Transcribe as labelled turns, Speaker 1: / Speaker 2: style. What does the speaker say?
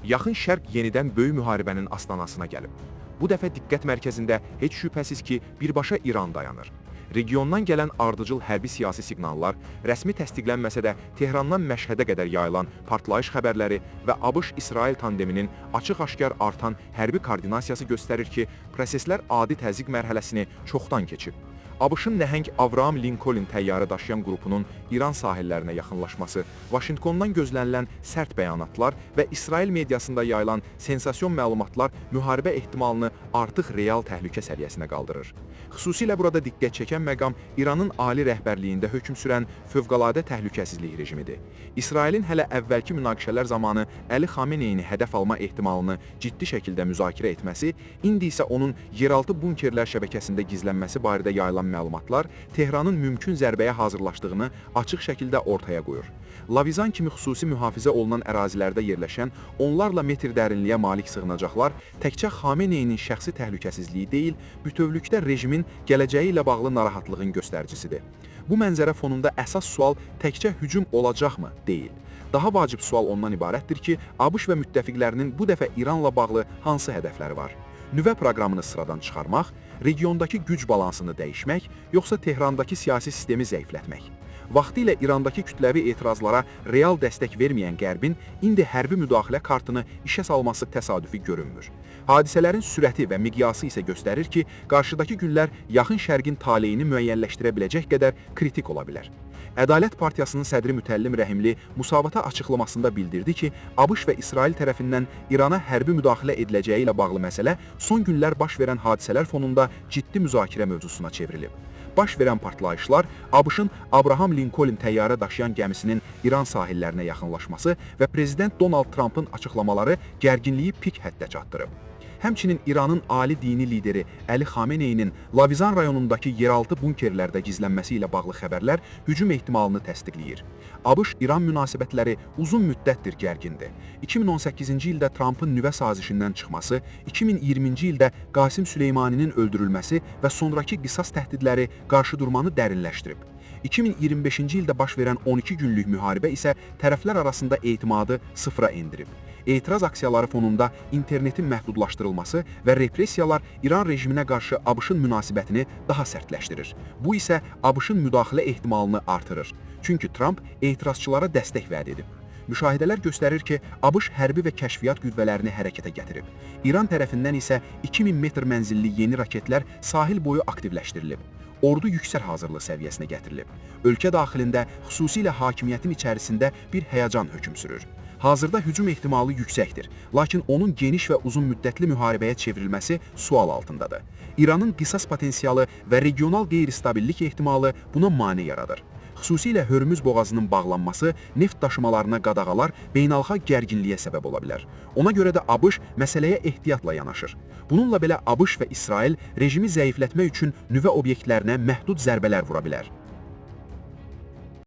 Speaker 1: Yaxın Şərq yenidən böyük müharibənin astanasına gəlib. Bu dəfə diqqət mərkəzində heç şübhəsiz ki, birbaşa İran dayanır. Regiondan gələn ardıcıl hərbi siyasi siqnallar, rəsmi təsdiqlənməsə də Tehrandan Məşhədə qədər yayılan partlayış xəbərləri və ABŞ-İsrail tandeminin açıq-aşkar artan hərbi koordinasiyası göstərir ki, proseslər adi təzyiq mərhələsini çoxdan keçib. ABŞ-ın nəhəng Abraham Lincoln təyyarə daşıyan qrupunun İran sahillərinə yaxınlaşması, Vaşinqtondan gözlənilən sərt bəyanatlar və İsrail mediasında yayılan sensasiyon məlumatlar müharibə ehtimalını artıq real təhlükə səviyyəsinə qaldırır. Xüsusilə burada diqqət çəkən məqam İranın ali rəhbərliyində hökm sürən fövqəladə təhlükəsizlik rejimidir. İsrailin hələ əvvəlki münaqişələr zamanı Əli Xameneyini hədəf alma ehtimalını ciddi şəkildə müzakirə etməsi, indi isə onun yeraltı bunkerlər şəbəkəsində gizlənməsi barədə yayılan məlumatlar Tehranın mümkün zərbəyə hazırlaşdığını açıq şəkildə ortaya qoyur. Lavizan kimi xüsusi mühafizə olunan ərazilərdə yerləşən onlarla metr dərinliyə malik sığınacaqlar təkcə Xameneyinin şəxsi təhlükəsizliyi deyil, bütövlükdə rejimin gələcəyi ilə bağlı narahatlığın göstəricisidir. Bu mənzərə fonunda əsas sual təkcə hücum olacaqmı deyil. Daha vacib sual ondan ibarətdir ki, ABŞ və müttəfiqlərinin bu dəfə İranla bağlı hansı hədəfləri var? Nüvə proqramını sıradan çıxarmaq, regiondakı güc balansını dəyişmək, yoxsa Tehrandakı siyasi sistemi zəiflətmək? Vaxtilə İrandakı kütləvi etirazlara real dəstək verməyən Qərbin indi hərbi müdaxilə kartını işə salması təsadüfi görünmür. Hadisələrin sürəti və miqyası isə göstərir ki, qarşıdakı günlər Yaxın Şərqin taleyini müəyyənləşdirə biləcək qədər kritik ola bilər. Ədalət Partiyasının sədri Mütəllim Rəhimli Musavata açıqlamasında bildirdi ki, ABŞ və İsrail tərəfindən İrana hərbi müdaxilə ediləcəyi ilə bağlı məsələ son günlər baş verən hadisələr fonunda ciddi müzakirə mövzusuna çevrilib. Baş verən partlayışlar ABŞ-ın Abraham Lincoln təyyarə daşıyan gəmisinin İran sahillərinə yaxınlaşması və prezident Donald Trumpın açıqlamaları gərginliyi pik həddə çatdırıb. Həmçinin İranın ali dini lideri Əli Xameneyinin Lavizan rayonundakı yeraltı bunkerlərdə gizlənməsi ilə bağlı xəbərlər hücum ehtimalını təsdiqləyir. ABŞ-İran münasibətləri uzun müddətdir gərgindir. 2018-ci ildə Trumpın nüvə sazişindən çıxması, 2020-ci ildə Qasim Süleymaninin öldürülməsi və sonrakı qisas təhdidləri qarşıdurmanı dərinləşdirib. 2025-ci ildə baş verən 12 günlük müharibə isə tərəflər arasında etimadı sıfıra endirib. Etiraz aksiyaları fonunda internetin məhdudlaşdırılması və repressiyalar İran rejiminə qarşı ABŞ-ın münasibətini daha sərtləşdirir. Bu isə ABŞ-ın müdaxilə ehtimalını artırır. Çünki Trump etirazçılara dəstək vəd edib. Müşahidələr göstərir ki, ABŞ hərbi və kəşfiyyat qüvvələrini hərəkətə gətirib. İran tərəfindən isə 2000 metr mənzilli yeni raketlər sahil boyu aktivləşdirilib. Ordu yüksək hazırlıq səviyyəsinə gətirilib. Ölkə daxilində, xüsusilə hakimiyyətin içərisində bir həyəcan hökm sürür. Hazırda hücum ehtimalı yüksəkdir, lakin onun geniş və uzun müddətli müharibəyə çevrilməsi sual altındadır. İranın qisas potensialı və regional qeyri-stabillik ehtimalı buna mane yaradır. Xüsusilə Hörmüz boğazının bağlanması neft daşımalarına qadağalar beynəlxalq gərginliyə səbəb ola bilər. Ona görə də ABŞ məsələyə ehtiyatla yanaşır. Bununla belə ABŞ və İsrail rejimi zəiflətmək üçün nüvə obyektlərinə məhdud zərbələr vura bilər.